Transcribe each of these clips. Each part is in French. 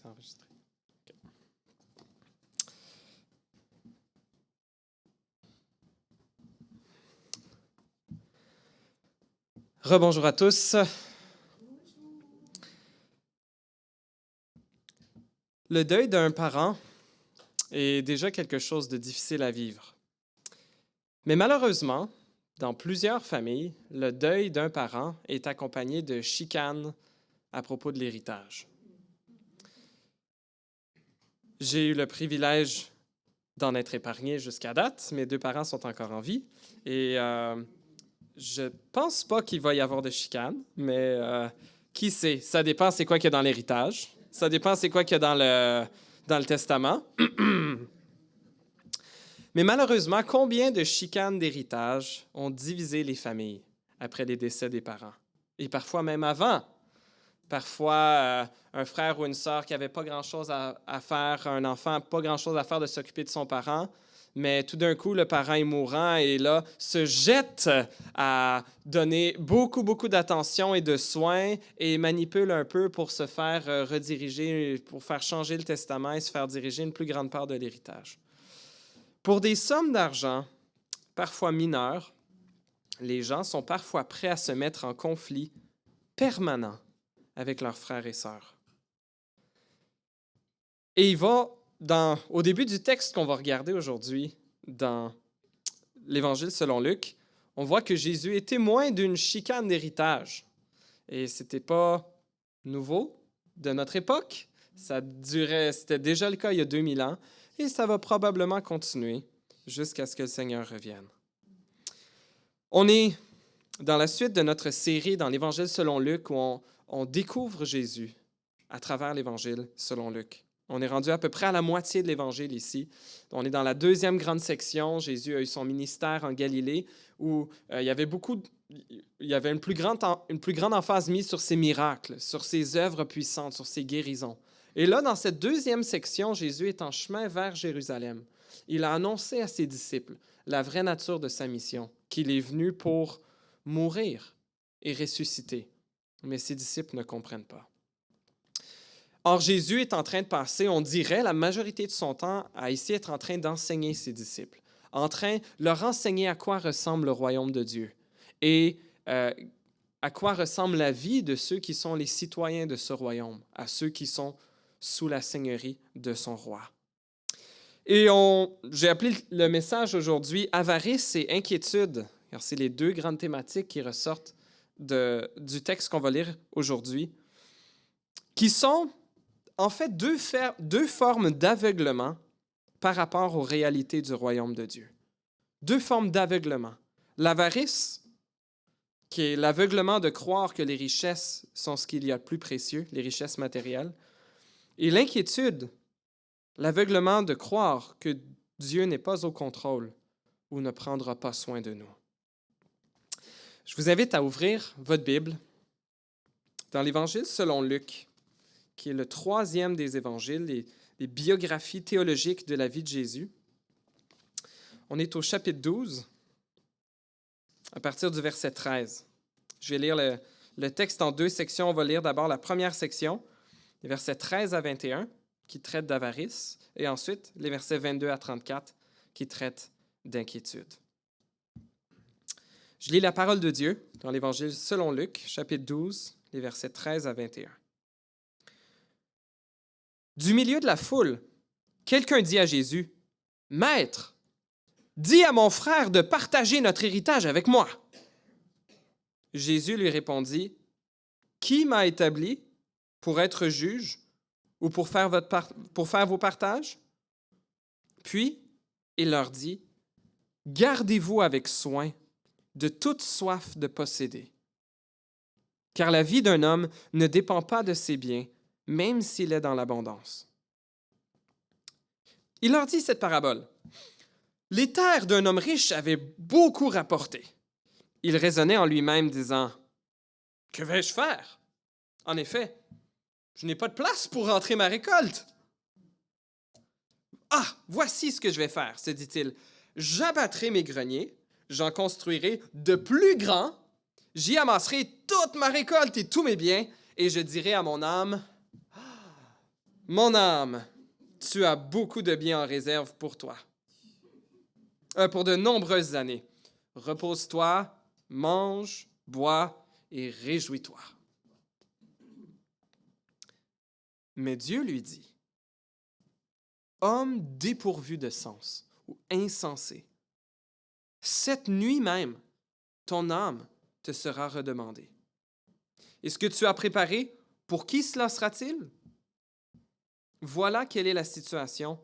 C'est enregistré. OK. Rebonjour à tous. Le deuil d'un parent est déjà quelque chose de difficile à vivre. Mais malheureusement, dans plusieurs familles, le deuil d'un parent est accompagné de chicanes à propos de l'héritage. J'ai eu le privilège d'en être épargné jusqu'à date. Mes deux parents sont encore en vie et je pense pas qu'il va y avoir de chicanes, mais qui sait? Ça dépend c'est quoi qu'il y a dans l'héritage. Ça dépend c'est quoi qu'il y a dans le testament. Mais malheureusement, combien de chicanes d'héritage ont divisé les familles après les décès des parents? Et parfois même avant. Parfois, un frère ou une sœur qui n'avait pas grand-chose à faire, un enfant, pas grand-chose à faire de s'occuper de son parent, mais tout d'un coup, le parent est mourant et là, se jette à donner beaucoup, beaucoup d'attention et de soins et manipule un peu pour se faire rediriger, pour faire changer le testament et se faire diriger une plus grande part de l'héritage. Pour des sommes d'argent, parfois mineures, les gens sont parfois prêts à se mettre en conflit permanent avec leurs frères et sœurs. Et il va, au début du texte qu'on va regarder aujourd'hui, dans l'Évangile selon Luc, on voit que Jésus est témoin d'une chicane d'héritage. Et ce n'était pas nouveau de notre époque. C'était déjà le cas il y a 2000 ans. Et ça va probablement continuer jusqu'à ce que le Seigneur revienne. On est dans la suite de notre série dans l'Évangile selon Luc où on découvre Jésus à travers l'Évangile selon Luc. On est rendu à peu près à la moitié de l'Évangile ici. On est dans la deuxième grande section. Jésus a eu son ministère en Galilée où il y avait une plus grande emphase mise sur ses miracles, sur ses œuvres puissantes, sur ses guérisons. Et là, dans cette deuxième section, Jésus est en chemin vers Jérusalem. Il a annoncé à ses disciples la vraie nature de sa mission, qu'il est venu pour mourir et ressusciter. Mais ses disciples ne comprennent pas. Or, Jésus est en train de passer, on dirait, la majorité de son temps à ici être en train d'enseigner ses disciples, en train de leur enseigner à quoi ressemble le royaume de Dieu et à quoi ressemble la vie de ceux qui sont les citoyens de ce royaume, à ceux qui sont sous la seigneurie de son roi. Et j'ai appelé le message aujourd'hui « Avarice et inquiétude », car c'est les deux grandes thématiques qui ressortent du texte qu'on va lire aujourd'hui, qui sont en fait deux formes d'aveuglement par rapport aux réalités du royaume de Dieu. Deux formes d'aveuglement. L'avarice, qui est l'aveuglement de croire que les richesses sont ce qu'il y a de plus précieux, les richesses matérielles, et l'inquiétude, l'aveuglement de croire que Dieu n'est pas au contrôle ou ne prendra pas soin de nous. Je vous invite à ouvrir votre Bible dans l'Évangile selon Luc, qui est le troisième des évangiles, les biographies théologiques de la vie de Jésus. On est au chapitre 12, à partir du verset 13. Je vais lire le texte en deux sections. On va lire d'abord la première section, les versets 13 à 21, qui traitent d'avarice, et ensuite les versets 22 à 34, qui traitent d'inquiétude. Je lis la parole de Dieu dans l'Évangile selon Luc, chapitre 12, les versets 13 à 21. Du milieu de la foule, quelqu'un dit à Jésus, « Maître, dis à mon frère de partager notre héritage avec moi. » Jésus lui répondit, « Qui m'a établi pour être juge ou pour faire vos partages? » Puis il leur dit, « Gardez-vous avec soin de toute soif de posséder, car la vie d'un homme ne dépend pas de ses biens, même s'il est dans l'abondance. » Il leur dit cette parabole. Les terres d'un homme riche avaient beaucoup rapporté. Il raisonnait en lui-même, disant, « Que vais-je faire? En effet, je n'ai pas de place pour rentrer ma récolte. » « Ah, voici ce que je vais faire, se dit-il. J'abattrai mes greniers, j'en construirai de plus grands, j'y amasserai toute ma récolte et tous mes biens, et je dirai à mon âme, « Mon âme, tu as beaucoup de bien en réserve pour toi, pour de nombreuses années. Repose-toi, mange, bois et réjouis-toi. Mais Dieu lui dit, homme dépourvu de sens ou insensé, cette nuit même, ton âme te sera redemandée. Et ce que tu as préparé, pour qui cela sera-t-il? Voilà quelle est la situation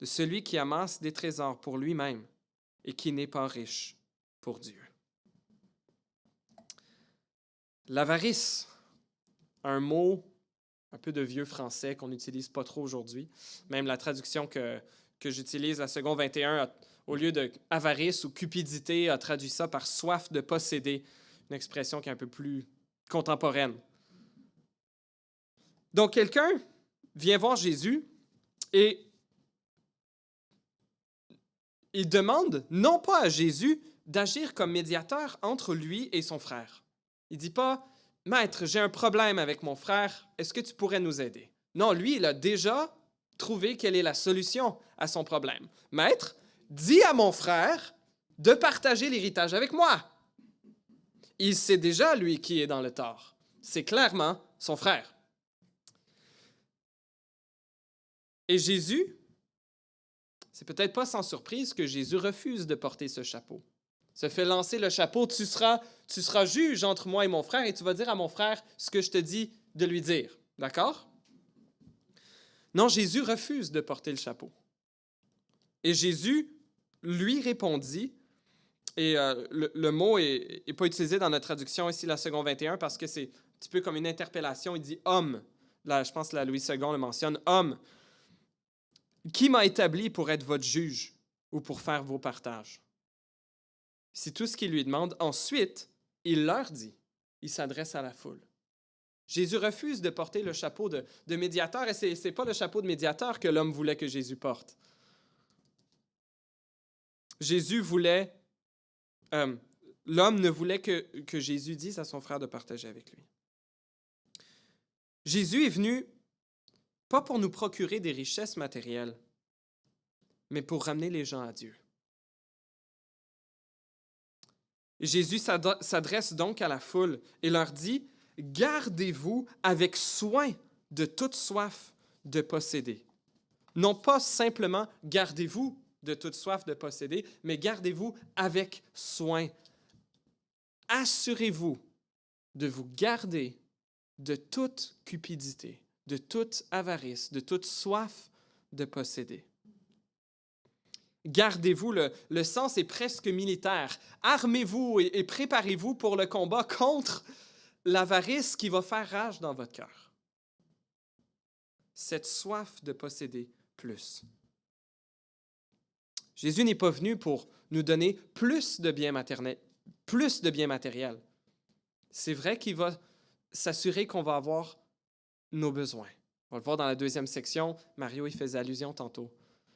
de celui qui amasse des trésors pour lui-même et qui n'est pas riche pour Dieu. L'avarice, un mot un peu de vieux français qu'on n'utilise pas trop aujourd'hui. Même la traduction que j'utilise, la seconde 21, au lieu de avarice ou cupidité, a traduit ça par soif de posséder, une expression qui est un peu plus contemporaine. Donc, quelqu'un vient voir Jésus et il demande non pas à Jésus d'agir comme médiateur entre lui et son frère. Il ne dit pas « Maître, j'ai un problème avec mon frère, est-ce que tu pourrais nous aider? » Non, lui, il a déjà trouvé quelle est la solution à son problème. « Maître, dis à mon frère de partager l'héritage avec moi. » Il sait déjà, lui, qui est dans le tort. C'est clairement son frère. Et Jésus, c'est peut-être pas sans surprise que Jésus refuse de porter ce chapeau. Se fait lancer le chapeau, tu seras juge entre moi et mon frère et tu vas dire à mon frère ce que je te dis de lui dire. D'accord? Non, Jésus refuse de porter le chapeau. Et Jésus lui répondit, et le mot n'est pas utilisé dans notre traduction ici, la seconde 21, parce que c'est un petit peu comme une interpellation. Il dit « homme ». Là, je pense que la Louis II le mentionne « homme ». Qui m'a établi pour être votre juge ou pour faire vos partages? C'est tout ce qu'il lui demande. Ensuite, il leur dit, il s'adresse à la foule. Jésus refuse de porter le chapeau de médiateur, et ce n'est pas le chapeau de médiateur que l'homme voulait que Jésus porte. L'homme ne voulait que Jésus dise à son frère de partager avec lui. Jésus est venu pas pour nous procurer des richesses matérielles, mais pour ramener les gens à Dieu. Jésus s'adresse donc à la foule et leur dit, « Gardez-vous avec soin de toute soif de posséder. » Non pas simplement « gardez-vous de toute soif de posséder », mais gardez-vous avec soin. Assurez-vous de vous garder de toute cupidité, de toute avarice, de toute soif de posséder. Gardez-vous, le sens est presque militaire. Armez-vous et préparez-vous pour le combat contre l'avarice qui va faire rage dans votre cœur. Cette soif de posséder plus. Jésus n'est pas venu pour nous donner plus de biens matériels. C'est vrai qu'il va s'assurer qu'on va avoir nos besoins. On va le voir dans la deuxième section. Mario y faisait allusion tantôt.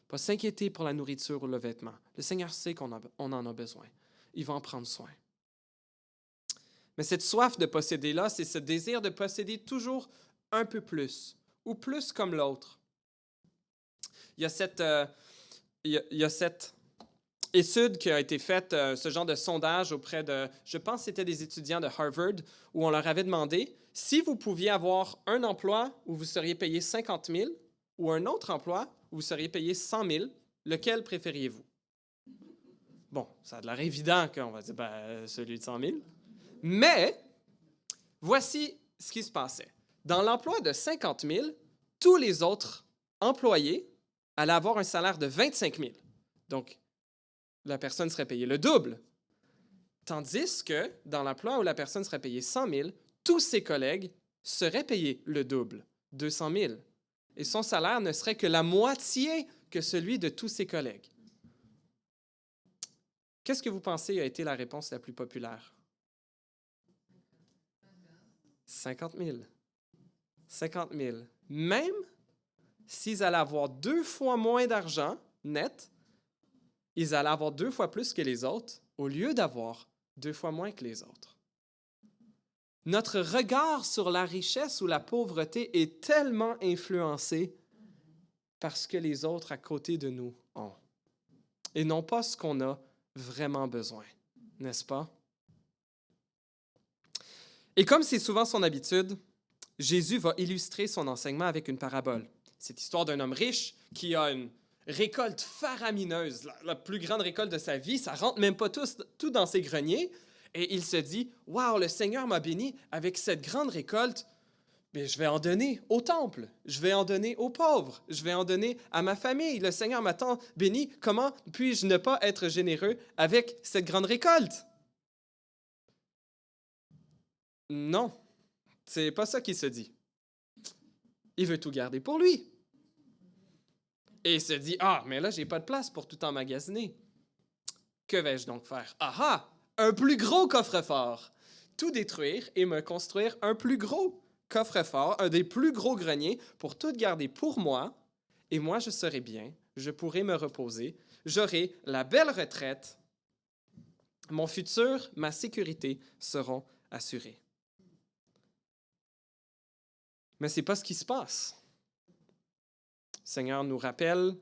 Pas s'inquiéter pour la nourriture ou le vêtement. Le Seigneur sait qu'on en a besoin. Il va en prendre soin. Mais cette soif de posséder-là, c'est ce désir de posséder toujours un peu plus, ou plus comme l'autre. Il y a cette étude qui a été faite, ce genre de sondage auprès de, je pense que c'était des étudiants de Harvard, où on leur avait demandé si vous pouviez avoir un emploi où vous seriez payé 50 000 ou un autre emploi où vous seriez payé 100 000, lequel préfériez-vous? Bon, ça a l'air évident qu'on va dire celui de 100 000. Mais, voici ce qui se passait. Dans l'emploi de 50 000, tous les autres employés allaient avoir un salaire de 25 000. Donc, la personne serait payée le double. Tandis que dans l'emploi où la personne serait payée 100 000, tous ses collègues seraient payés le double, 200 000. Et son salaire ne serait que la moitié que celui de tous ses collègues. Qu'est-ce que vous pensez a été la réponse la plus populaire? 50 000. 50 000. Même s'ils allaient avoir 2 fois moins d'argent net, ils allaient avoir 2 fois plus que les autres au lieu d'avoir 2 fois moins que les autres. Notre regard sur la richesse ou la pauvreté est tellement influencé parce que les autres à côté de nous ont, et non pas ce qu'on a vraiment besoin, n'est-ce pas? Et comme c'est souvent son habitude, Jésus va illustrer son enseignement avec une parabole. C'est l'histoire d'un homme riche qui a une récolte faramineuse, la plus grande récolte de sa vie. Ça rentre même pas tout dans ses greniers. Et il se dit, « Wow, le Seigneur m'a béni avec cette grande récolte. Mais je vais en donner au temple, je vais en donner aux pauvres, je vais en donner à ma famille. Le Seigneur m'a tant béni. Comment puis-je ne pas être généreux avec cette grande récolte? » Non, c'est pas ça qu'il se dit. Il veut tout garder pour lui. Et il se dit, « Ah, mais là, j'ai pas de place pour tout emmagasiner. Que vais-je donc faire? Ah ah! Un plus gros coffre-fort! Tout détruire et me construire un plus gros coffre-fort, un des plus gros greniers pour tout garder pour moi. Et moi, je serai bien, je pourrai me reposer, j'aurai la belle retraite. Mon futur, ma sécurité seront assurées. » Mais ce n'est pas ce qui se passe. Le Seigneur nous rappelle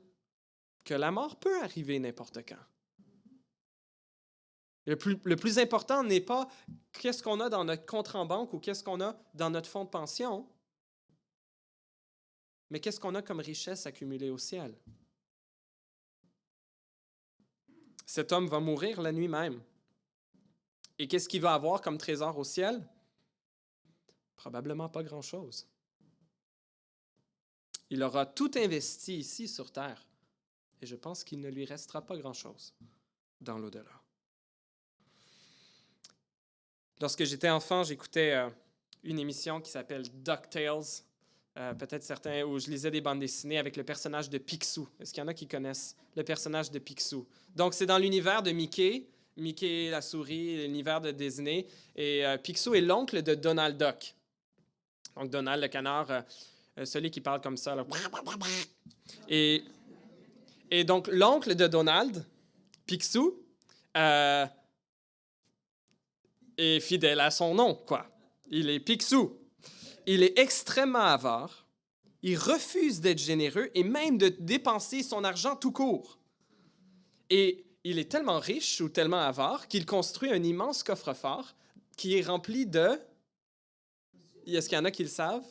que la mort peut arriver n'importe quand. Le plus important n'est pas qu'est-ce qu'on a dans notre compte en banque ou qu'est-ce qu'on a dans notre fonds de pension, mais qu'est-ce qu'on a comme richesse accumulée au ciel. Cet homme va mourir la nuit même. Et qu'est-ce qu'il va avoir comme trésor au ciel? Probablement pas grand-chose. Il aura tout investi ici sur terre, et je pense qu'il ne lui restera pas grand-chose dans l'au-delà. Lorsque j'étais enfant, j'écoutais une émission qui s'appelle DuckTales, peut-être certains, où je lisais des bandes dessinées avec le personnage de Picsou. Est-ce qu'il y en a qui connaissent le personnage de Picsou? Donc, c'est dans l'univers de Mickey la souris, l'univers de Disney, et Picsou est l'oncle de Donald Duck. Donc, Donald, le canard, celui qui parle comme ça. Là. Et donc, l'oncle de Donald, Picsou, est fidèle à son nom, quoi. Il est Picsou. Il est extrêmement avare. Il refuse d'être généreux et même de dépenser son argent tout court. Et il est tellement riche ou tellement avare qu'il construit un immense coffre-fort qui est rempli de... Est-ce qu'il y en a qui le savent?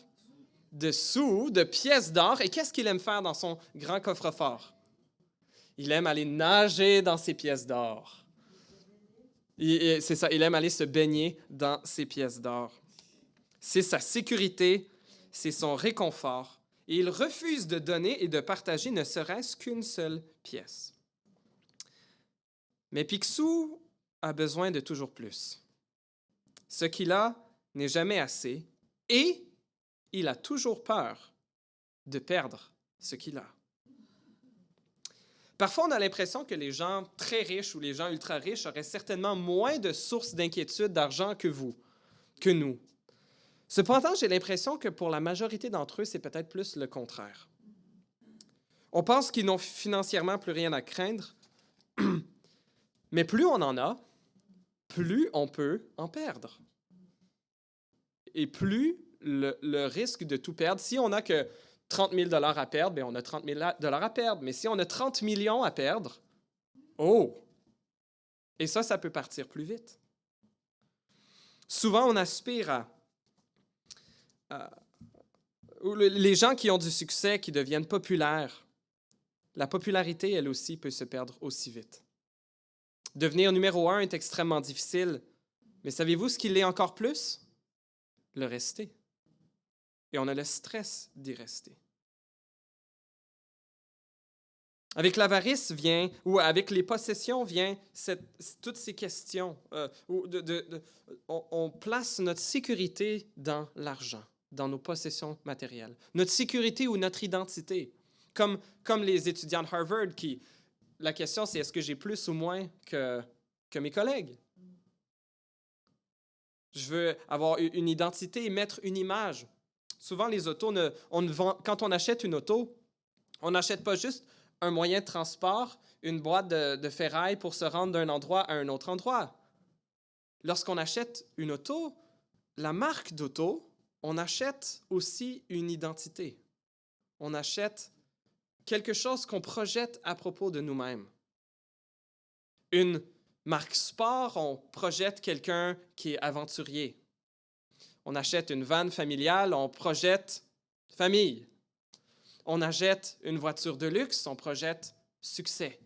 De sous, de pièces d'or. Et qu'est-ce qu'il aime faire dans son grand coffre-fort? Il aime aller nager dans ses pièces d'or. C'est ça, il aime aller se baigner dans ses pièces d'or. C'est sa sécurité, c'est son réconfort. Et il refuse de donner et de partager ne serait-ce qu'une seule pièce. Mais Picsou a besoin de toujours plus. Ce qu'il a n'est jamais assez et il a toujours peur de perdre ce qu'il a. Parfois, on a l'impression que les gens très riches ou les gens ultra riches auraient certainement moins de sources d'inquiétude d'argent que nous. Cependant, j'ai l'impression que pour la majorité d'entre eux, c'est peut-être plus le contraire. On pense qu'ils n'ont financièrement plus rien à craindre, mais plus on en a, plus on peut en perdre. Et plus le risque de tout perdre, si on n'a que 30 000 $ à perdre, bien on a 30 000 $ à perdre. Mais si on a 30 millions à perdre, oh! Et ça peut partir plus vite. Souvent, on aspire les gens qui ont du succès, qui deviennent populaires, la popularité, elle aussi, peut se perdre aussi vite. Devenir numéro 1 est extrêmement difficile, mais savez-vous ce qui l'est encore plus? Le rester. Et on a le stress d'y rester. Avec l'avarice vient, ou avec les possessions vient toutes ces questions. On place notre sécurité dans l'argent, dans nos possessions matérielles. Notre sécurité ou notre identité. Comme les étudiants de Harvard, la question c'est est-ce que j'ai plus ou moins que mes collègues? Je veux avoir une identité et mettre une image. Souvent, les autos, quand on achète une auto, on n'achète pas juste un moyen de transport, une boîte de ferraille pour se rendre d'un endroit à un autre endroit. Lorsqu'on achète une auto, la marque d'auto, on achète aussi une identité. On achète quelque chose qu'on projette à propos de nous-mêmes. Une marque sport, on projette quelqu'un qui est aventurier. On achète une vanne familiale, on projette famille. On achète une voiture de luxe, on projette succès,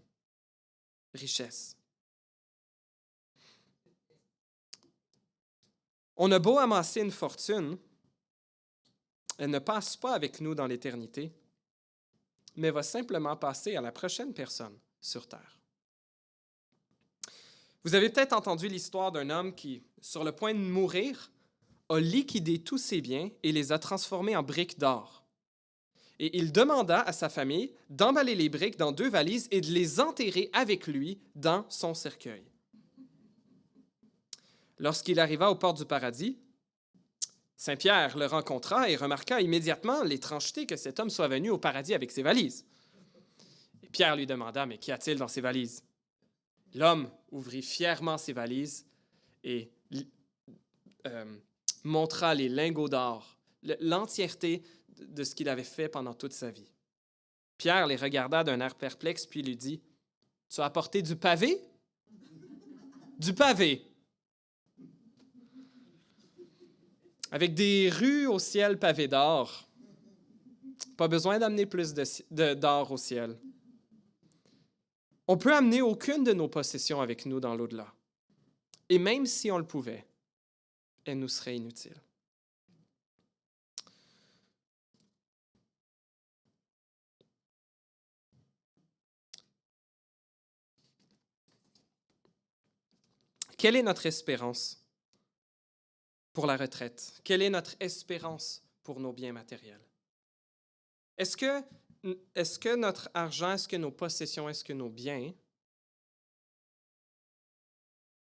richesse. On a beau amasser une fortune, elle ne passe pas avec nous dans l'éternité, mais va simplement passer à la prochaine personne sur Terre. Vous avez peut-être entendu l'histoire d'un homme qui, sur le point de mourir, a liquidé tous ses biens et les a transformés en briques d'or. Et il demanda à sa famille d'emballer les briques dans 2 valises et de les enterrer avec lui dans son cercueil. Lorsqu'il arriva aux portes du paradis, Saint Pierre le rencontra et remarqua immédiatement l'étrangeté que cet homme soit venu au paradis avec ses valises. Et Pierre lui demanda, mais qu'y a-t-il dans ses valises? L'homme ouvrit fièrement ses valises et montra les lingots d'or, l'entièreté de ce qu'il avait fait pendant toute sa vie. Pierre les regarda d'un air perplexe, puis lui dit, « Tu as apporté du pavé? » »« Du pavé. » Avec des rues au ciel pavées d'or. Pas besoin d'amener plus d'or au ciel. On peut amener aucune de nos possessions avec nous dans l'au-delà. Et même si on le pouvait, elle nous serait inutile. Quelle est notre espérance pour la retraite? Quelle est notre espérance pour nos biens matériels? Est-ce que notre argent, est-ce que nos possessions, est-ce que nos biens,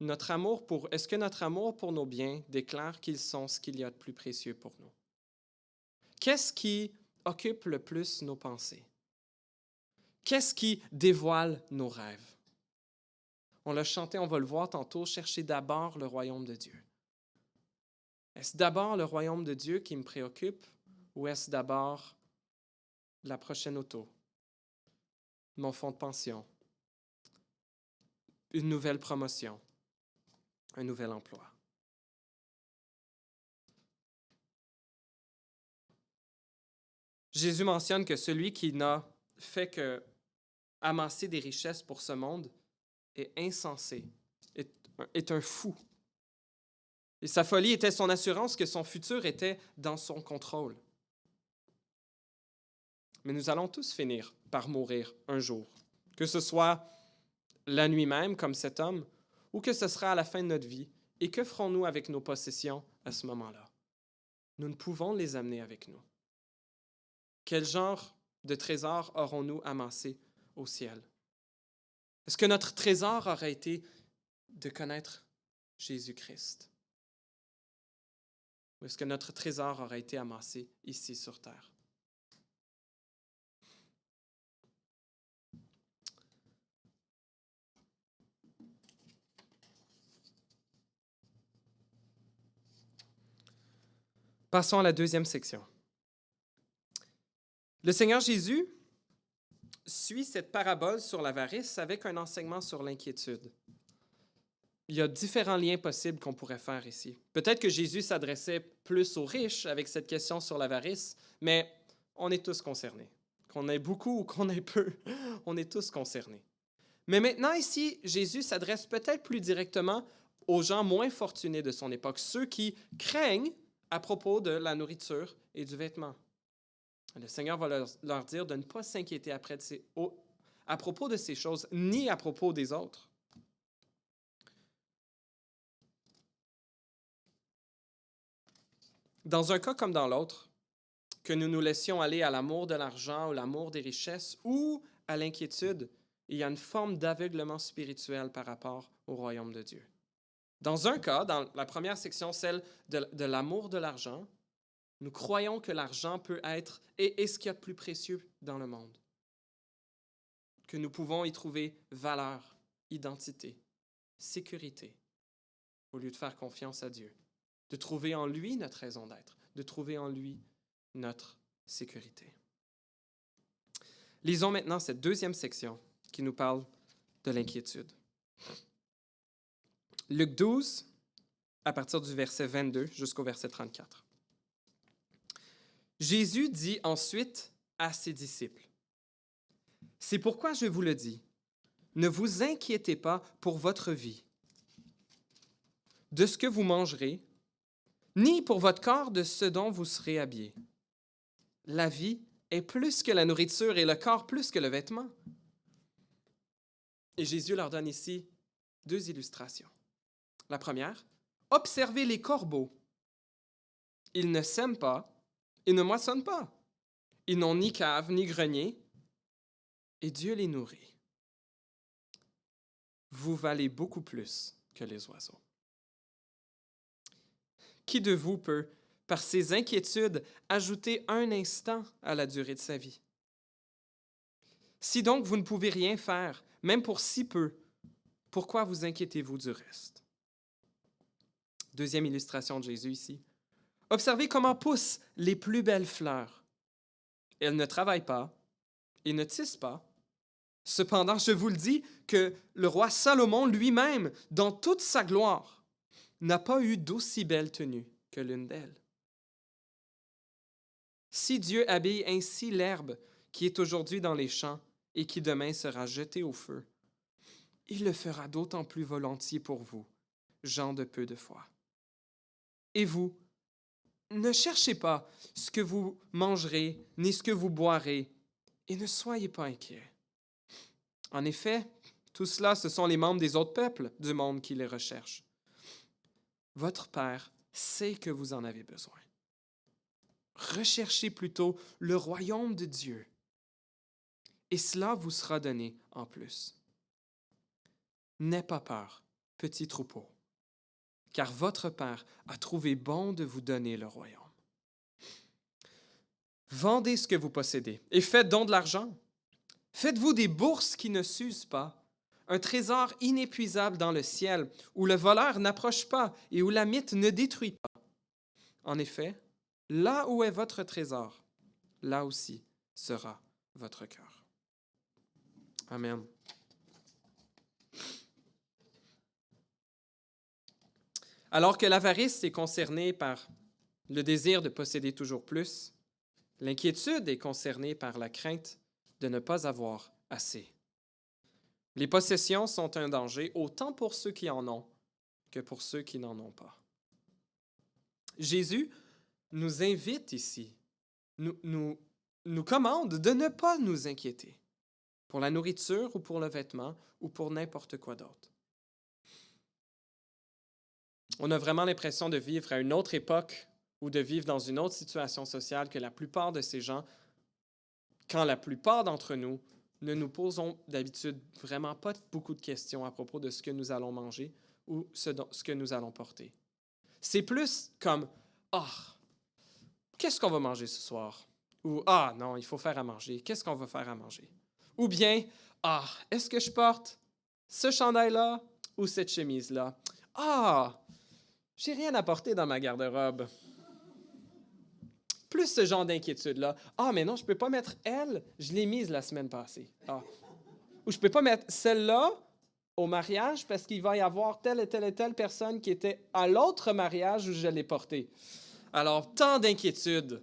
est-ce que notre amour pour nos biens déclare qu'ils sont ce qu'il y a de plus précieux pour nous? Qu'est-ce qui occupe le plus nos pensées? Qu'est-ce qui dévoile nos rêves? On l'a chanté, on va le voir tantôt, chercher d'abord le royaume de Dieu. Est-ce d'abord le royaume de Dieu qui me préoccupe ou est-ce d'abord la prochaine auto, mon fonds de pension, une nouvelle promotion, un nouvel emploi? Jésus mentionne que celui qui n'a fait que amasser des richesses pour ce monde est insensé, est un fou. Et sa folie était son assurance que son futur était dans son contrôle. Mais nous allons tous finir par mourir un jour, que ce soit la nuit même, comme cet homme, ou que ce sera à la fin de notre vie. Et que ferons-nous avec nos possessions à ce moment-là? Nous ne pouvons les amener avec nous. Quel genre de trésor aurons-nous amassé au ciel? Est-ce que notre trésor aurait été de connaître Jésus-Christ? Ou est-ce que notre trésor aurait été amassé ici sur terre? Passons à la deuxième section. Le Seigneur Jésus suit cette parabole sur l'avarice avec un enseignement sur l'inquiétude. Il y a différents liens possibles qu'on pourrait faire ici. Peut-être que Jésus s'adressait plus aux riches avec cette question sur l'avarice, mais on est tous concernés. Qu'on ait beaucoup ou qu'on ait peu, on est tous concernés. Mais maintenant, ici, Jésus s'adresse peut-être plus directement aux gens moins fortunés de son époque, ceux qui craignent à propos de la nourriture et du vêtement. Le Seigneur va leur dire de ne pas s'inquiéter à propos de ces choses, ni à propos des autres. Dans un cas comme dans l'autre, que nous nous laissions aller à l'amour de l'argent ou l'amour des richesses ou à l'inquiétude, il y a une forme d'aveuglement spirituel par rapport au royaume de Dieu. Dans un cas, dans la première section, celle de l'amour de l'argent, nous croyons que l'argent peut être et ce qu'il y a de plus précieux dans le monde, que nous pouvons y trouver valeur, identité, sécurité, au lieu de faire confiance à Dieu, de trouver en lui notre raison d'être, de trouver en lui notre sécurité. Lisons maintenant cette deuxième section qui nous parle de l'inquiétude. Luc 12, à partir du verset 22 jusqu'au verset 34. Jésus dit ensuite à ses disciples, « C'est pourquoi je vous le dis, ne vous inquiétez pas pour votre vie, de ce que vous mangerez, ni pour votre corps de ce dont vous serez habillés. La vie est plus que la nourriture et le corps plus que le vêtement. » Et Jésus leur donne ici deux illustrations. La première, observez les corbeaux. Ils ne sèment pas, ils ne moissonnent pas. Ils n'ont ni cave ni grenier, et Dieu les nourrit. Vous valez beaucoup plus que les oiseaux. Qui de vous peut, par ses inquiétudes, ajouter un instant à la durée de sa vie? Si donc vous ne pouvez rien faire, même pour si peu, pourquoi vous inquiétez-vous du reste? Deuxième illustration de Jésus ici. Observez comment poussent les plus belles fleurs. Elles ne travaillent pas et ne tissent pas. Cependant, je vous le dis que le roi Salomon lui-même, dans toute sa gloire, n'a pas eu d'aussi belle tenue que l'une d'elles. Si Dieu habille ainsi l'herbe qui est aujourd'hui dans les champs et qui demain sera jetée au feu, il le fera d'autant plus volontiers pour vous, gens de peu de foi. Et vous, ne cherchez pas ce que vous mangerez, ni ce que vous boirez, et ne soyez pas inquiets. En effet, tout cela, ce sont les membres des autres peuples du monde qui les recherchent. Votre Père sait que vous en avez besoin. Recherchez plutôt le royaume de Dieu, et cela vous sera donné en plus. N'aie pas peur, petit troupeau, car votre Père a trouvé bon de vous donner le royaume. Vendez ce que vous possédez et faites don de l'argent. Faites-vous des bourses qui ne s'usent pas, un trésor inépuisable dans le ciel, où le voleur n'approche pas et où la mythe ne détruit pas. En effet, là où est votre trésor, là aussi sera votre cœur. Amen. Alors que l'avarice est concernée par le désir de posséder toujours plus, l'inquiétude est concernée par la crainte de ne pas avoir assez. Les possessions sont un danger autant pour ceux qui en ont que pour ceux qui n'en ont pas. Jésus nous invite ici, nous commande de ne pas nous inquiéter pour la nourriture ou pour le vêtement ou pour n'importe quoi d'autre. On a vraiment l'impression de vivre à une autre époque ou de vivre dans une autre situation sociale que la plupart de ces gens, quand la plupart d'entre nous ne nous posons d'habitude vraiment pas beaucoup de questions à propos de ce que nous allons manger ou ce que nous allons porter. C'est plus comme « Ah, qu'est-ce qu'on va manger ce soir? » Ou « Ah, non, il faut faire à manger. Qu'est-ce qu'on va faire à manger? » Ou bien « Ah, est-ce que je porte ce chandail-là ou cette chemise-là? Ah, j'ai rien à porter dans ma garde-robe. » Plus ce genre d'inquiétude-là. « Ah, mais non, je ne peux pas mettre elle, je l'ai mise la semaine passée. Ah. » Ou je ne peux pas mettre celle-là au mariage parce qu'il va y avoir telle et telle et telle personne qui était à l'autre mariage où je l'ai portée. Alors, tant d'inquiétudes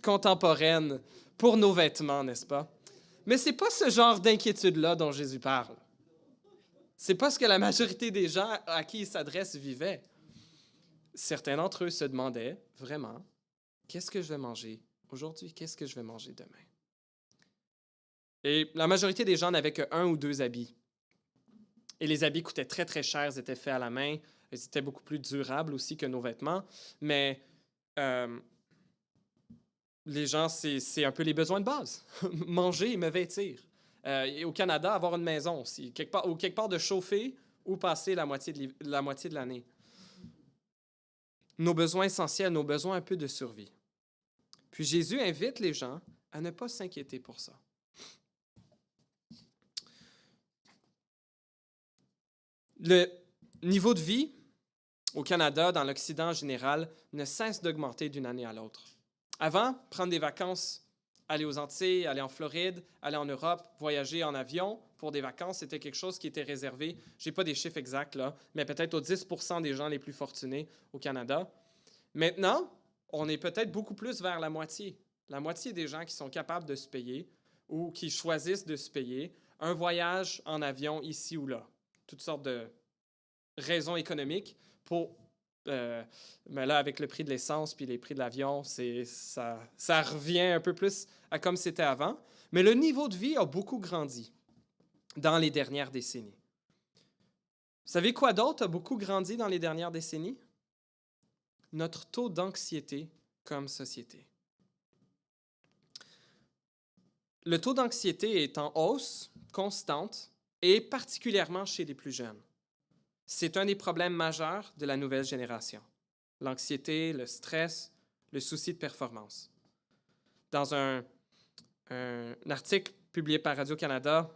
contemporaines pour nos vêtements, n'est-ce pas? Mais ce n'est pas ce genre d'inquiétude-là dont Jésus parle. Ce n'est pas ce que la majorité des gens à qui il s'adresse vivaient. Certains d'entre eux se demandaient vraiment, qu'est-ce que je vais manger aujourd'hui? Qu'est-ce que je vais manger demain? Et la majorité des gens n'avaient qu'un ou deux habits. Et les habits coûtaient très, très cher, ils étaient faits à la main, ils étaient beaucoup plus durables aussi que nos vêtements. Mais les gens, c'est un peu les besoins de base. Manger et me vêtir. Et au Canada, avoir une maison aussi, quelque part de chauffer ou passer la moitié de l'année. Nos besoins essentiels, nos besoins un peu de survie. Puis Jésus invite les gens à ne pas s'inquiéter pour ça. Le niveau de vie au Canada, dans l'Occident en général, ne cesse d'augmenter d'une année à l'autre. Avant, prendre des vacances aller aux Antilles, aller en Floride, aller en Europe, voyager en avion pour des vacances, c'était quelque chose qui était réservé, je n'ai pas des chiffres exacts là, mais peut-être aux 10% des gens les plus fortunés au Canada. Maintenant, on est peut-être beaucoup plus vers la moitié. La moitié des gens qui sont capables de se payer ou qui choisissent de se payer un voyage en avion ici ou là. Toutes sortes de raisons économiques pour... mais là, avec le prix de l'essence puis les prix de l'avion, ça revient un peu plus à comme c'était avant. Mais le niveau de vie a beaucoup grandi dans les dernières décennies. Vous savez quoi d'autre a beaucoup grandi dans les dernières décennies? Notre taux d'anxiété comme société. Le taux d'anxiété est en hausse constante et particulièrement chez les plus jeunes. C'est un des problèmes majeurs de la nouvelle génération. L'anxiété, le stress, le souci de performance. Dans un article publié par Radio-Canada,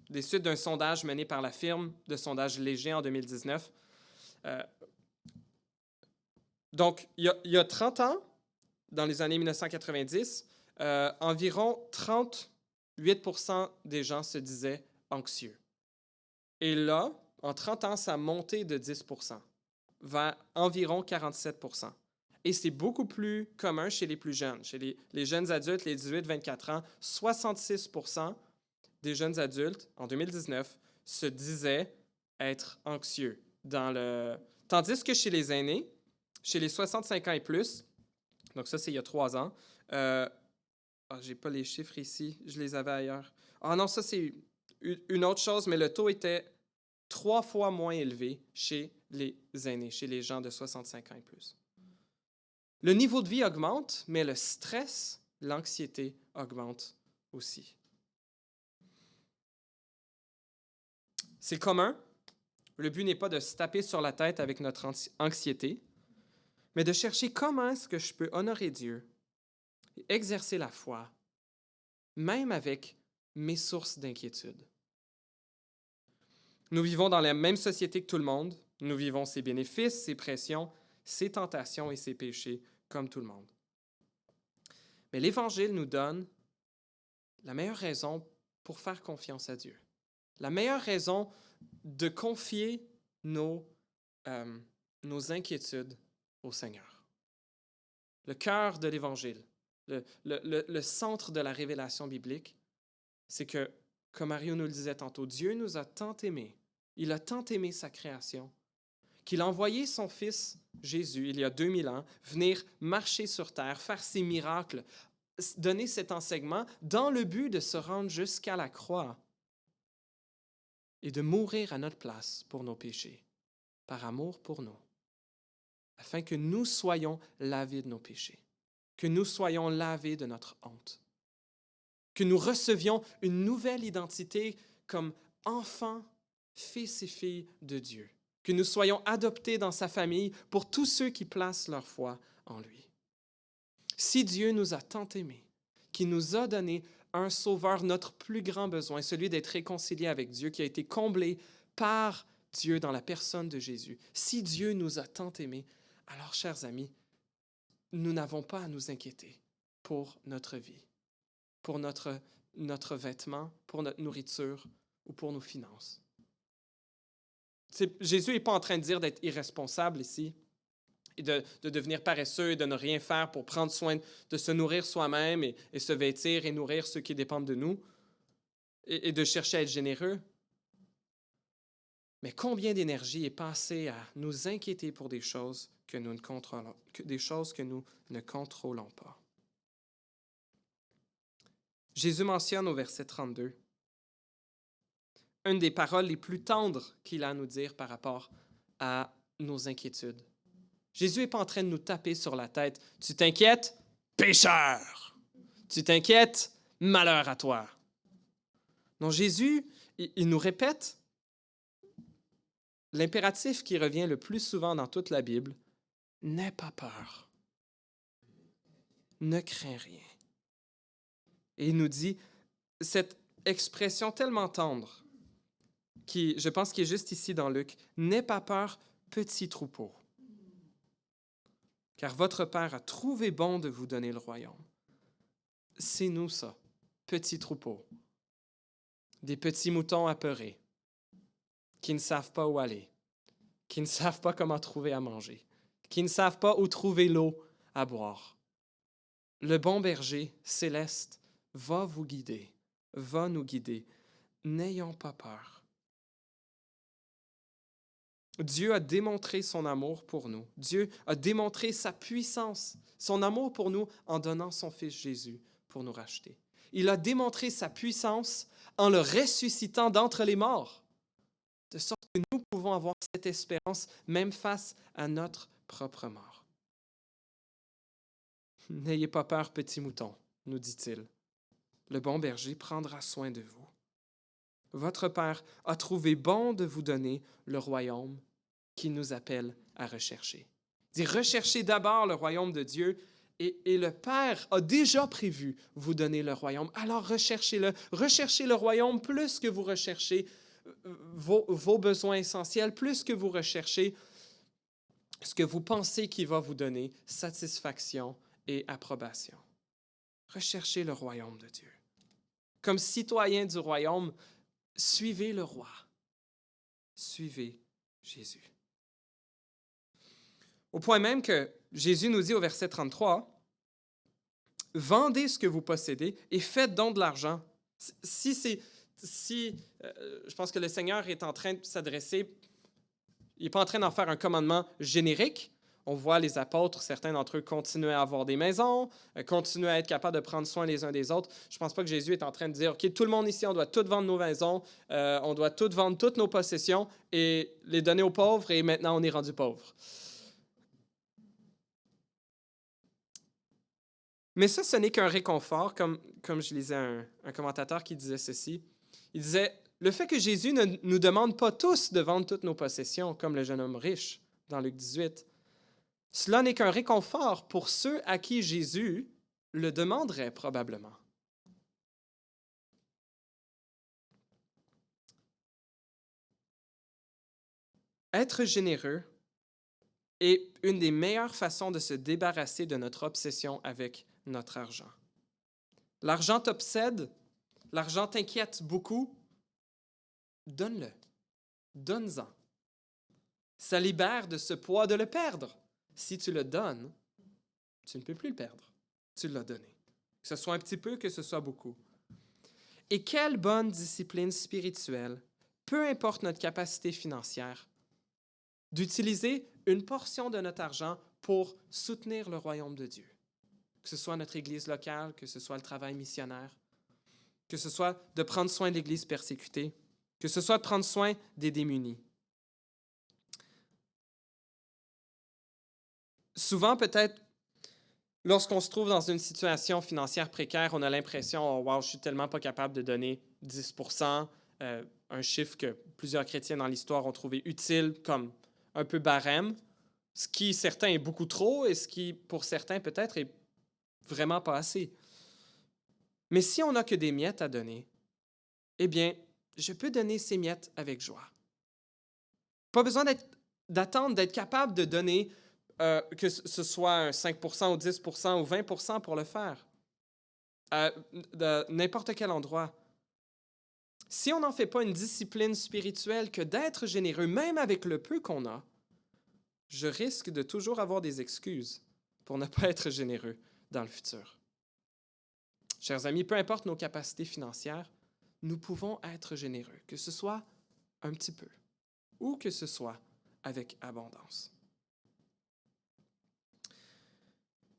des suites d'un sondage mené par la firme de sondage Léger en 2019. Donc, il y a 30 ans, dans les années 1990, environ 38% des gens se disaient anxieux. Et là, en 30 ans, ça a monté de 10% vers environ 47%. Et c'est beaucoup plus commun chez les plus jeunes. Chez les jeunes adultes, les 18-24 ans, 66% des jeunes adultes, en 2019, se disaient être anxieux. Tandis que chez les aînés, chez les 65 ans et plus, donc ça, c'est il y a 3 ans, je n'ai pas les chiffres ici, je les avais ailleurs. Ah non, ça, c'est une autre chose, mais le taux était 3 fois moins élevé chez les aînés, chez les gens de 65 ans et plus. Le niveau de vie augmente, mais le stress, l'anxiété augmente aussi. C'est commun. Le but n'est pas de se taper sur la tête avec notre anxiété, mais de chercher comment est-ce que je peux honorer Dieu et exercer la foi, même avec mes sources d'inquiétude. Nous vivons dans la même société que tout le monde. Nous vivons ses bénéfices, ses pressions, ses tentations et ses péchés comme tout le monde. Mais l'Évangile nous donne la meilleure raison pour faire confiance à Dieu. La meilleure raison de confier nos inquiétudes au Seigneur. Le cœur de l'Évangile, le centre de la révélation biblique, c'est que, comme Mario nous le disait tantôt, Dieu nous a tant aimés, il a tant aimé sa création, qu'il a envoyé son Fils Jésus, il y a 2000 ans, venir marcher sur terre, faire ses miracles, donner cet enseignement dans le but de se rendre jusqu'à la croix et de mourir à notre place pour nos péchés, par amour pour nous, afin que nous soyons lavés de nos péchés, que nous soyons lavés de notre honte, que nous recevions une nouvelle identité comme enfants, fils et filles de Dieu, que nous soyons adoptés dans sa famille pour tous ceux qui placent leur foi en lui. Si Dieu nous a tant aimés, qu'il nous a donné un sauveur, notre plus grand besoin, celui d'être réconcilié avec Dieu, qui a été comblé par Dieu dans la personne de Jésus. Si Dieu nous a tant aimés, alors, chers amis, nous n'avons pas à nous inquiéter pour notre vie, pour notre vêtement, pour notre nourriture ou pour nos finances. Jésus n'est pas en train de dire d'être irresponsable ici et de devenir paresseux et de ne rien faire pour prendre soin de se nourrir soi-même et se vêtir et nourrir ceux qui dépendent de nous et de chercher à être généreux. Mais combien d'énergie est passée à nous inquiéter pour des choses que nous ne contrôlons pas. Jésus mentionne au verset 32 une des paroles les plus tendres qu'il a à nous dire par rapport à nos inquiétudes. Jésus n'est pas en train de nous taper sur la tête. Tu t'inquiètes? Pécheur! Tu t'inquiètes? Malheur à toi! Non, Jésus, il nous répète l'impératif qui revient le plus souvent dans toute la Bible. N'aie pas peur. Ne crains rien. Et il nous dit cette expression tellement tendre qui, je pense, qui est juste ici dans Luc. N'aie pas peur, petit troupeau. Car votre Père a trouvé bon de vous donner le royaume. c'est nous ça, petits troupeaux, des petits moutons apeurés, qui ne savent pas où aller, qui ne savent pas comment trouver à manger, qui ne savent pas où trouver l'eau à boire. Le bon berger céleste va vous guider, va nous guider. N'ayons pas peur. Dieu a démontré son amour pour nous. Dieu a démontré sa puissance, son amour pour nous en donnant son Fils Jésus pour nous racheter. Il a démontré sa puissance en le ressuscitant d'entre les morts, de sorte que nous pouvons avoir cette espérance même face à notre propre mort. N'ayez pas peur, petits moutons, nous dit-il. Le bon berger prendra soin de vous. Votre Père a trouvé bon de vous donner le royaume qu'il nous appelle à rechercher. Il dit, recherchez d'abord le royaume de Dieu et le Père a déjà prévu vous donner le royaume. Alors recherchez-le. Recherchez le royaume plus que vous recherchez vos besoins essentiels, plus que vous recherchez ce que vous pensez qu'il va vous donner satisfaction et approbation. Recherchez le royaume de Dieu. Comme citoyen du royaume, suivez le roi. Suivez Jésus. Au point même que Jésus nous dit au verset 33, « Vendez ce que vous possédez et faites don de l'argent. » Je pense que le Seigneur est en train de s'adresser, il n'est pas en train d'en faire un commandement générique. On voit les apôtres, certains d'entre eux, continuer à avoir des maisons, continuer à être capables de prendre soin les uns des autres. Je ne pense pas que Jésus est en train de dire, OK, tout le monde ici, on doit tout vendre nos maisons, on doit tout vendre toutes nos possessions et les donner aux pauvres et maintenant on est rendu pauvre. Mais ça, ce n'est qu'un réconfort, comme je lisais un commentateur qui disait ceci. Il disait, le fait que Jésus ne nous demande pas tous de vendre toutes nos possessions, comme le jeune homme riche dans Luc 18, cela n'est qu'un réconfort pour ceux à qui Jésus le demanderait probablement. Être généreux est une des meilleures façons de se débarrasser de notre obsession avec notre argent. L'argent t'obsède, l'argent t'inquiète beaucoup. Donne-le, donne-en. Ça libère de ce poids de le perdre. Si tu le donnes, tu ne peux plus le perdre. Tu l'as donné. Que ce soit un petit peu, que ce soit beaucoup. Et quelle bonne discipline spirituelle, peu importe notre capacité financière, d'utiliser une portion de notre argent pour soutenir le royaume de Dieu. Que ce soit notre Église locale, que ce soit le travail missionnaire, que ce soit de prendre soin de l'Église persécutée, que ce soit de prendre soin des démunis. Souvent, peut-être, lorsqu'on se trouve dans une situation financière précaire, on a l'impression, oh, wow, je suis tellement pas capable de donner 10%, un chiffre que plusieurs chrétiens dans l'histoire ont trouvé utile comme un peu barème, ce qui, certains, est beaucoup trop et ce qui, pour certains, peut-être, est vraiment pas assez. Mais si on n'a que des miettes à donner, eh bien, je peux donner ces miettes avec joie. Pas besoin d'attendre d'être capable de donner que ce soit un 5% ou 10% ou 20% pour le faire, de n'importe quel endroit. Si on n'en fait pas une discipline spirituelle que d'être généreux, même avec le peu qu'on a, je risque de toujours avoir des excuses pour ne pas être généreux dans le futur. Chers amis, peu importe nos capacités financières, nous pouvons être généreux, que ce soit un petit peu ou que ce soit avec abondance.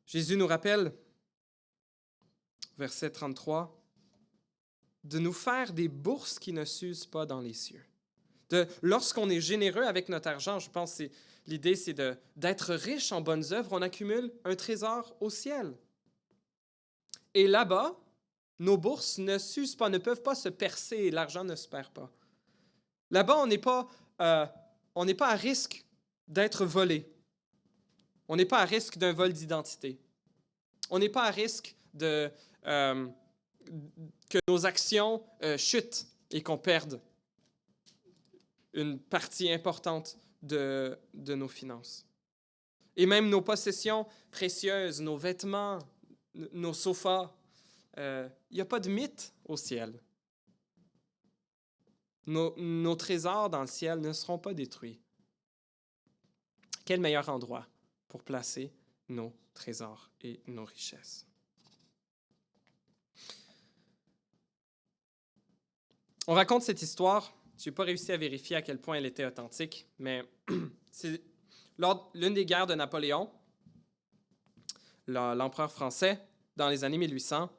Jésus nous rappelle, verset 33, de nous faire des bourses qui ne s'usent pas dans les cieux. Lorsqu'on est généreux avec notre argent, je pense que l'idée, c'est d'être riche en bonnes œuvres, on accumule un trésor au ciel. Et là-bas, nos bourses ne s'usent pas, ne peuvent pas se percer et l'argent ne se perd pas. Là-bas, on n'est pas à risque d'être volé. On n'est pas à risque d'un vol d'identité. On n'est pas à risque que nos actions chutent et qu'on perde une partie importante de nos finances. Et même nos possessions précieuses, nos vêtements, nos sofas, il n'y a pas de mythe au ciel. Nos trésors dans le ciel ne seront pas détruits. Quel meilleur endroit pour placer nos trésors et nos richesses? On raconte cette histoire. Je n'ai pas réussi à vérifier à quel point elle était authentique, mais c'est lors l'une des guerres de Napoléon, l'empereur français, dans les années 1800,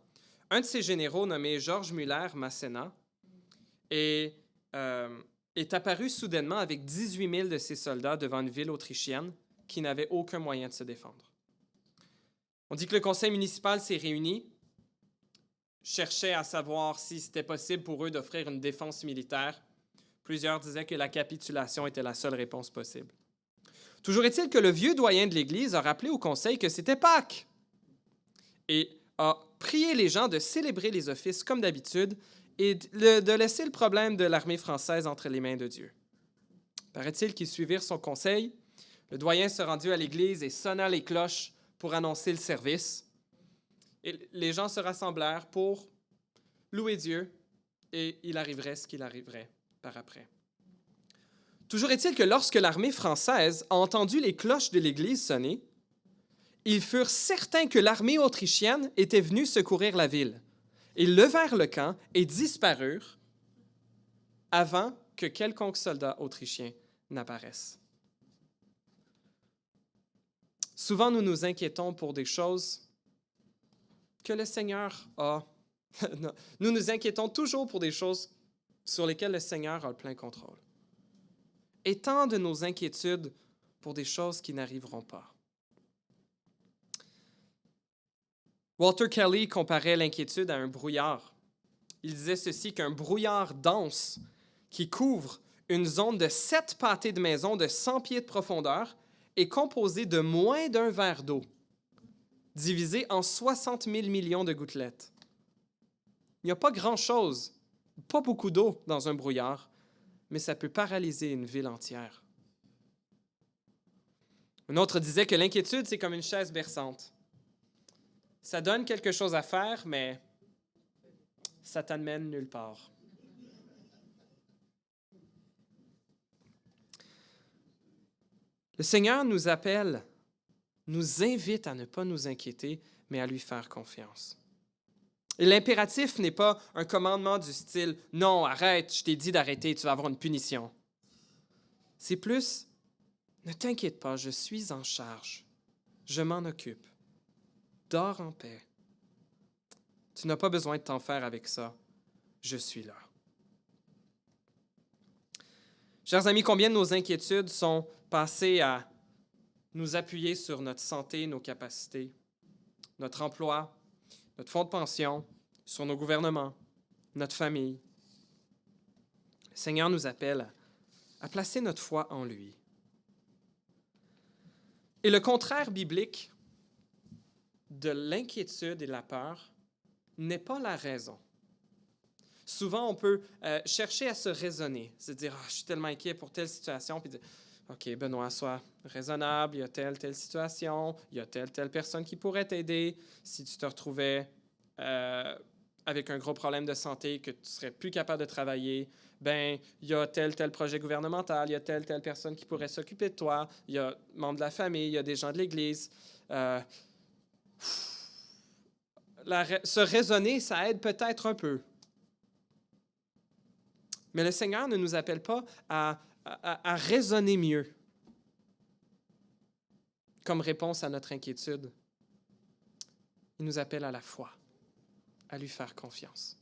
un de ses généraux nommé Georges Müller-Massena est apparu soudainement avec 18 000 de ses soldats devant une ville autrichienne qui n'avait aucun moyen de se défendre. On dit que le conseil municipal s'est réuni, cherchait à savoir si c'était possible pour eux d'offrir une défense militaire. Plusieurs disaient que la capitulation était la seule réponse possible. Toujours est-il que le vieux doyen de l'Église a rappelé au conseil que c'était Pâques et a prié les gens de célébrer les offices comme d'habitude et de laisser le problème de l'armée française entre les mains de Dieu. Paraît-il qu'ils suivirent son conseil. Le doyen se rendit à l'église et sonna les cloches pour annoncer le service. Et les gens se rassemblèrent pour louer Dieu et il arriverait ce qu'il arriverait par après. Toujours est-il que lorsque l'armée française a entendu les cloches de l'église sonner, ils furent certains que l'armée autrichienne était venue secourir la ville. Ils levèrent le camp et disparurent avant que quelconque soldat autrichien n'apparaisse. Souvent, nous nous inquiétons pour des choses que le Seigneur a. Nous nous inquiétons toujours pour des choses sur lesquelles le Seigneur a le plein contrôle. Et tant de nos inquiétudes pour des choses qui n'arriveront pas. Walter Kelly comparait l'inquiétude à un brouillard. Il disait ceci, qu'un brouillard dense qui couvre une zone de 7 pâtés de maison de 100 pieds de profondeur est composé de moins d'un verre d'eau, divisé en 60 000 millions de gouttelettes. Il n'y a pas grand-chose, pas beaucoup d'eau dans un brouillard, mais ça peut paralyser une ville entière. Un autre disait que l'inquiétude, c'est comme une chaise berçante. Ça donne quelque chose à faire, mais ça t'amène nulle part. Le Seigneur nous appelle, nous invite à ne pas nous inquiéter, mais à lui faire confiance. Et l'impératif n'est pas un commandement du style « Non, arrête, je t'ai dit d'arrêter, tu vas avoir une punition. » C'est plus « Ne t'inquiète pas, je suis en charge. Je m'en occupe. Dors en paix. Tu n'as pas besoin de t'en faire avec ça. Je suis là. » Chers amis, combien de nos inquiétudes sont passées à nous appuyer sur notre santé, nos capacités, notre emploi, notre fonds de pension, sur nos gouvernements, notre famille. Le Seigneur nous appelle à placer notre foi en lui. Et le contraire biblique de l'inquiétude et de la peur n'est pas la raison. Souvent, on peut chercher à se raisonner, se dire « je suis tellement inquiet pour telle situation », puis dire « OK, Benoît, sois raisonnable, il y a telle situation, il y a telle personne qui pourrait t'aider. Si tu te retrouvais avec un gros problème de santé, que tu serais plus capable de travailler, ben il y a tel projet gouvernemental, il y a telle personne qui pourrait s'occuper de toi, il y a membres de la famille, il y a des gens de l'Église. » Se raisonner, ça aide peut-être un peu. Mais le Seigneur ne nous appelle pas à raisonner mieux comme réponse à notre inquiétude. Il nous appelle à la foi, à lui faire confiance.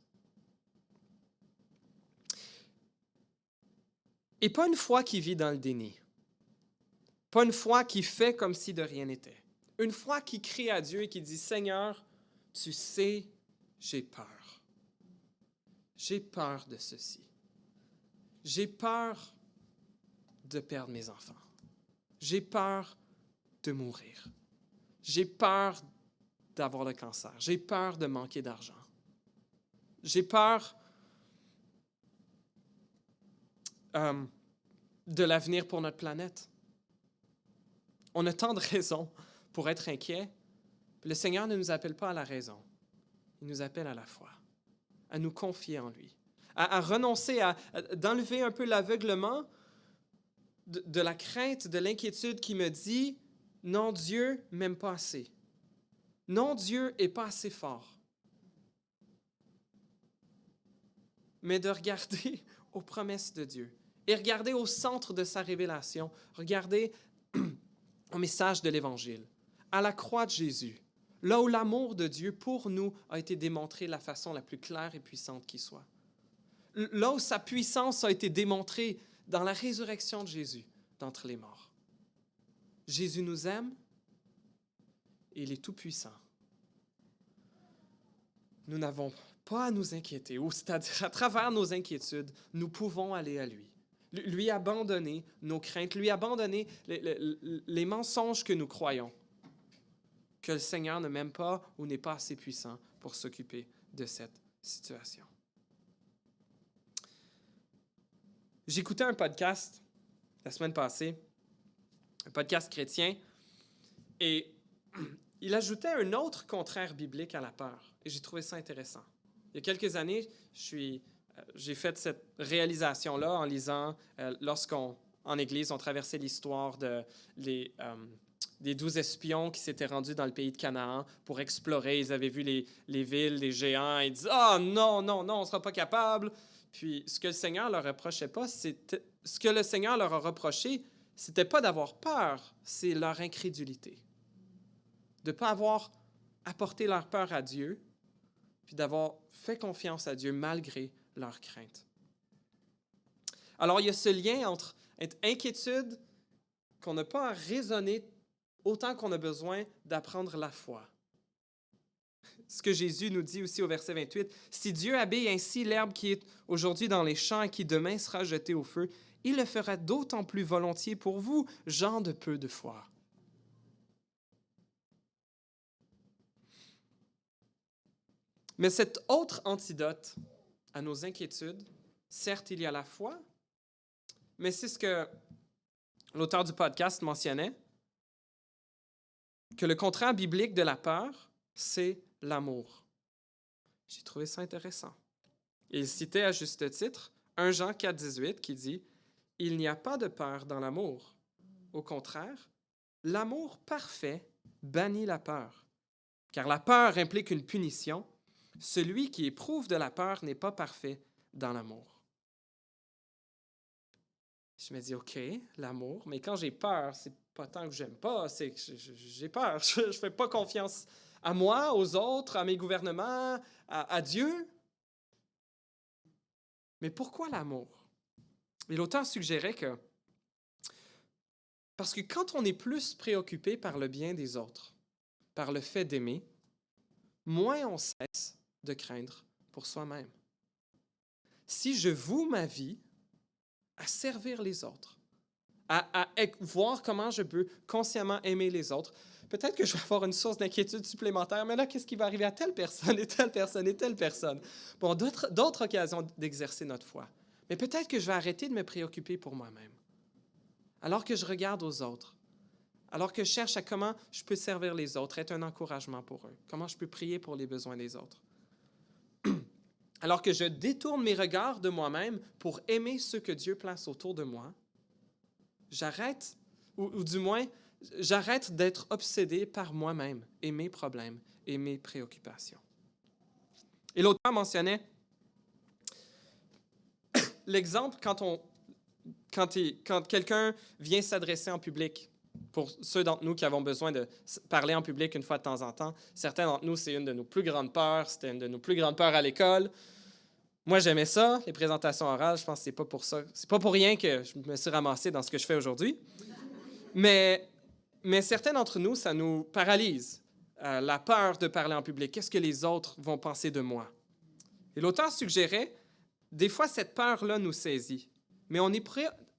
Et pas une foi qui vit dans le déni. Pas une foi qui fait comme si de rien n'était. Une foi qui crie à Dieu et qui dit « Seigneur, tu sais, j'ai peur. J'ai peur de ceci. J'ai peur de perdre mes enfants. J'ai peur de mourir. J'ai peur d'avoir le cancer. J'ai peur de manquer d'argent. J'ai peur de l'avenir pour notre planète. » On a tant de raisons pour être inquiets. Le Seigneur ne nous appelle pas à la raison. il nous appelle à la foi, à nous confier en lui, à renoncer, d'enlever un peu l'aveuglement de la crainte, de l'inquiétude qui me dit « Non, Dieu m'aime pas assez. Non, Dieu est pas assez fort. » Mais de regarder aux promesses de Dieu et regarder au centre de sa révélation, regarder au message de l'Évangile, à la croix de Jésus, là où l'amour de Dieu pour nous a été démontré de la façon la plus claire et puissante qui soit. Là où sa puissance a été démontrée dans la résurrection de Jésus d'entre les morts. Jésus nous aime et il est tout-puissant. Nous n'avons pas à nous inquiéter, ou c'est-à-dire à travers nos inquiétudes, nous pouvons aller à lui. Lui abandonner nos craintes, lui abandonner les mensonges que nous croyons, que le Seigneur ne m'aime pas ou n'est pas assez puissant pour s'occuper de cette situation. J'écoutais un podcast la semaine passée, un podcast chrétien, et il ajoutait un autre contraire biblique à la peur. Et j'ai trouvé ça intéressant. Il y a quelques années, j'ai fait cette réalisation-là en lisant, lorsqu'en Église, on traversait l'histoire des 12 espions qui s'étaient rendus dans le pays de Canaan pour explorer. Ils avaient vu les villes, les géants, et ils disaient « Ah non, non, non, on ne sera pas capable. » Puis ce que le Seigneur leur reprochait pas, ce que le Seigneur leur a reproché, c'était pas d'avoir peur, c'est leur incrédulité. De ne pas avoir apporté leur peur à Dieu, puis d'avoir fait confiance à Dieu malgré leur crainte. Alors, il y a ce lien entre inquiétude qu'on n'a pas à raisonner autant qu'on a besoin d'apprendre la foi. Ce que Jésus nous dit aussi au verset 28, « Si Dieu habille ainsi l'herbe qui est aujourd'hui dans les champs et qui demain sera jetée au feu, il le fera d'autant plus volontiers pour vous, gens de peu de foi. » Mais cet autre antidote à nos inquiétudes, certes, il y a la foi, mais c'est ce que l'auteur du podcast mentionnait, que le contraire biblique de la peur, c'est l'amour. J'ai trouvé ça intéressant. Il citait à juste titre 1 Jean 4, 18 qui dit « Il n'y a pas de peur dans l'amour. Au contraire, l'amour parfait bannit la peur, car la peur implique une punition. Celui qui éprouve de la peur n'est pas parfait dans l'amour. » Je me dis, OK, l'amour, mais quand j'ai peur, c'est pas tant que j'aime pas, c'est que j'ai peur. Je fais pas confiance à moi, aux autres, à mes gouvernements, à Dieu. Mais pourquoi l'amour? Et l'auteur suggérait que, parce que quand on est plus préoccupé par le bien des autres, par le fait d'aimer, moins on cesse de craindre pour soi-même. Si je voue ma vie à servir les autres, à voir comment je peux consciemment aimer les autres, peut-être que je vais avoir une source d'inquiétude supplémentaire, mais là, qu'est-ce qui va arriver à telle personne et telle personne et telle personne? Bon, d'autres occasions d'exercer notre foi. Mais peut-être que je vais arrêter de me préoccuper pour moi-même. Alors que je regarde aux autres, alors que je cherche à comment je peux servir les autres, être un encouragement pour eux, comment je peux prier pour les besoins des autres. Alors que je détourne mes regards de moi-même pour aimer ceux que Dieu place autour de moi, j'arrête, ou du moins, j'arrête d'être obsédé par moi-même et mes problèmes et mes préoccupations. Et l'auteur mentionnait l'exemple quand quelqu'un vient s'adresser en public. Pour ceux d'entre nous qui avons besoin de parler en public une fois de temps en temps, certains d'entre nous, c'est une de nos plus grandes peurs, c'était une de nos plus grandes peurs à l'école. Moi, j'aimais ça, les présentations orales, je pense que c'est pas pour ça. C'est pas pour rien que je me suis ramassé dans ce que je fais aujourd'hui. Mais certains d'entre nous, ça nous paralyse. La peur de parler en public. Qu'est-ce que les autres vont penser de moi? Et l'auteur suggérait, des fois, cette peur-là nous saisit. Mais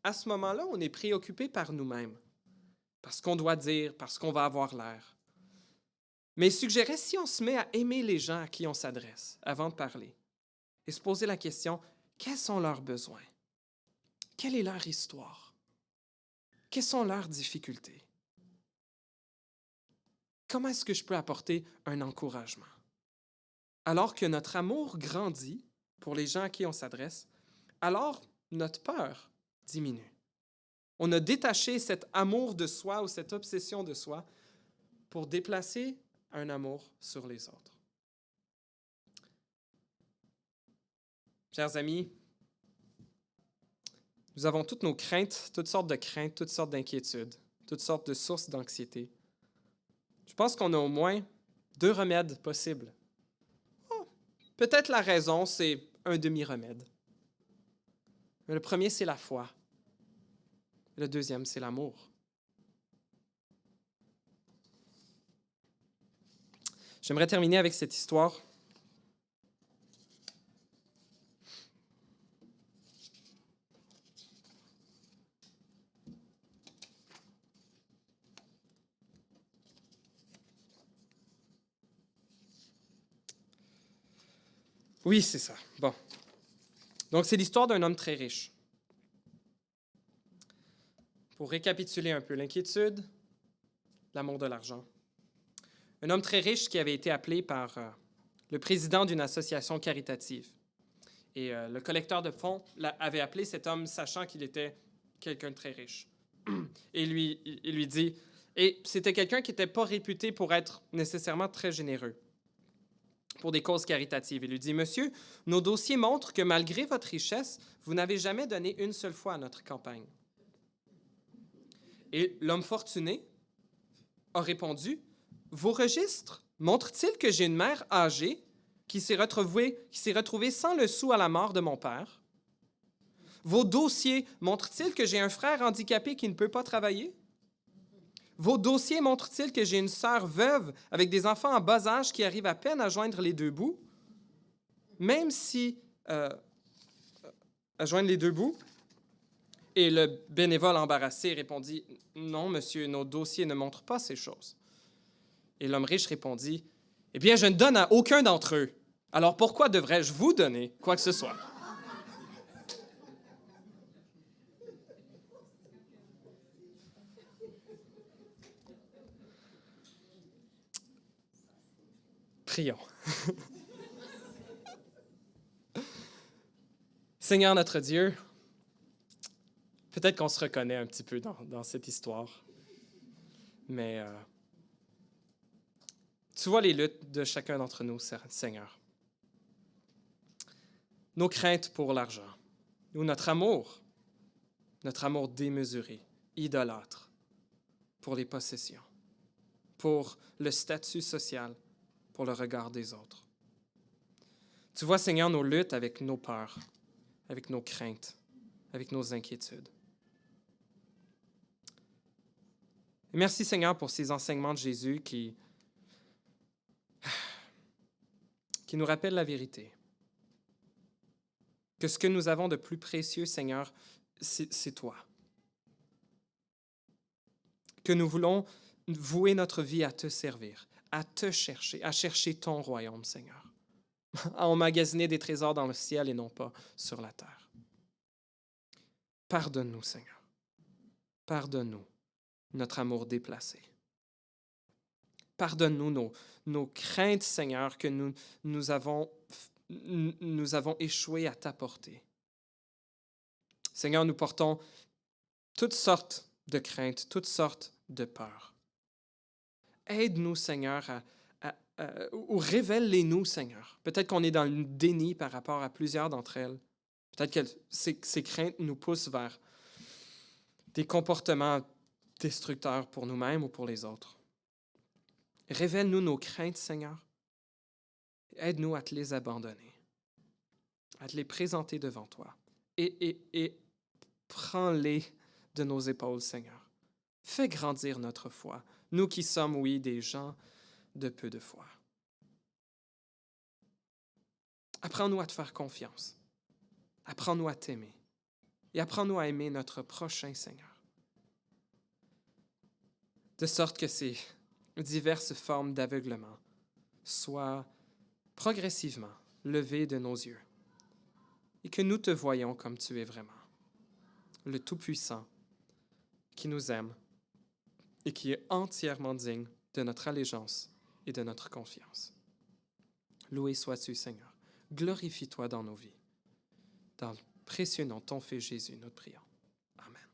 à ce moment-là, on est préoccupé par nous-mêmes. Parce qu'on doit dire, parce qu'on va avoir l'air. Mais il suggérait, si on se met à aimer les gens à qui on s'adresse avant de parler, et se poser la question, quels sont leurs besoins? Quelle est leur histoire? Quelles sont leurs difficultés? Comment est-ce que je peux apporter un encouragement? alors que notre amour grandit pour les gens à qui on s'adresse, alors notre peur diminue. On a détaché cet amour de soi ou cette obsession de soi pour déplacer un amour sur les autres. Chers amis, nous avons toutes nos craintes, toutes sortes de craintes, toutes sortes d'inquiétudes, toutes sortes de sources d'anxiété. Je pense qu'on a au moins 2 remèdes possibles. Oh, peut-être la raison, c'est un demi-remède. Mais le premier, c'est la foi. Le deuxième, c'est l'amour. J'aimerais terminer avec cette histoire. Oui, c'est ça. Bon. Donc, c'est l'histoire d'un homme très riche. Pour récapituler un peu l'inquiétude, l'amour de l'argent. Un homme très riche qui avait été appelé par le président d'une association caritative. Et le collecteur de fonds avait appelé cet homme sachant qu'il était quelqu'un de très riche. Et il lui dit, et c'était quelqu'un qui n'était pas réputé pour être nécessairement très généreux pour des causes caritatives. Il lui dit, Monsieur, nos dossiers montrent que malgré votre richesse, vous n'avez jamais donné une seule fois à notre campagne. Et l'homme fortuné a répondu, Vos registres montrent-ils que j'ai une mère âgée qui s'est retrouvée sans le sou à la mort de mon père? Vos dossiers montrent-ils que j'ai un frère handicapé qui ne peut pas travailler? Vos dossiers montrent-ils que j'ai une sœur veuve avec des enfants en bas âge qui arrivent à peine à joindre les deux bouts? Même si... à joindre les deux bouts? Et le bénévole embarrassé répondit, Non, monsieur, nos dossiers ne montrent pas ces choses. Et l'homme riche répondit, Eh bien, je ne donne à aucun d'entre eux. Alors pourquoi devrais-je vous donner quoi que ce soit? Prions. Seigneur notre Dieu, peut-être qu'on se reconnaît un petit peu dans cette histoire, mais tu vois les luttes de chacun d'entre nous, Seigneur. Nos craintes pour l'argent, ou notre amour démesuré, idolâtre, pour les possessions, pour le statut social, pour le regard des autres. Tu vois, Seigneur, nos luttes avec nos peurs, avec nos craintes, avec nos inquiétudes. Et merci, Seigneur, pour ces enseignements de Jésus qui nous rappellent la vérité. Que ce que nous avons de plus précieux, Seigneur, c'est toi. Que nous voulons vouer notre vie à te servir, à te chercher, à chercher ton royaume, Seigneur. À emmagasiner des trésors dans le ciel et non pas sur la terre. Pardonne-nous, Seigneur. Pardonne-nous notre amour déplacé. Pardonne-nous nos craintes, Seigneur, que nous avons échoué à t'apporter. Seigneur, nous portons toutes sortes de craintes, toutes sortes de peurs. Aide-nous, Seigneur, ou révèle-les-nous, Seigneur. Peut-être qu'on est dans le déni par rapport à plusieurs d'entre elles. Peut-être que ces craintes nous poussent vers des comportements destructeurs pour nous-mêmes ou pour les autres. Révèle-nous nos craintes, Seigneur. Aide-nous à te les abandonner, à te les présenter devant toi. Et prends-les de nos épaules, Seigneur. Fais grandir notre foi, nous qui sommes, oui, des gens de peu de foi. Apprends-nous à te faire confiance. Apprends-nous à t'aimer. Et apprends-nous à aimer notre prochain, Seigneur. De sorte que ces diverses formes d'aveuglement soient progressivement levées de nos yeux et que nous te voyons comme tu es vraiment, le Tout-Puissant qui nous aime et qui est entièrement digne de notre allégeance et de notre confiance. Loué sois-tu, Seigneur. Glorifie-toi dans nos vies. Dans le précieux nom de ton Fils Jésus, notre prière. Amen.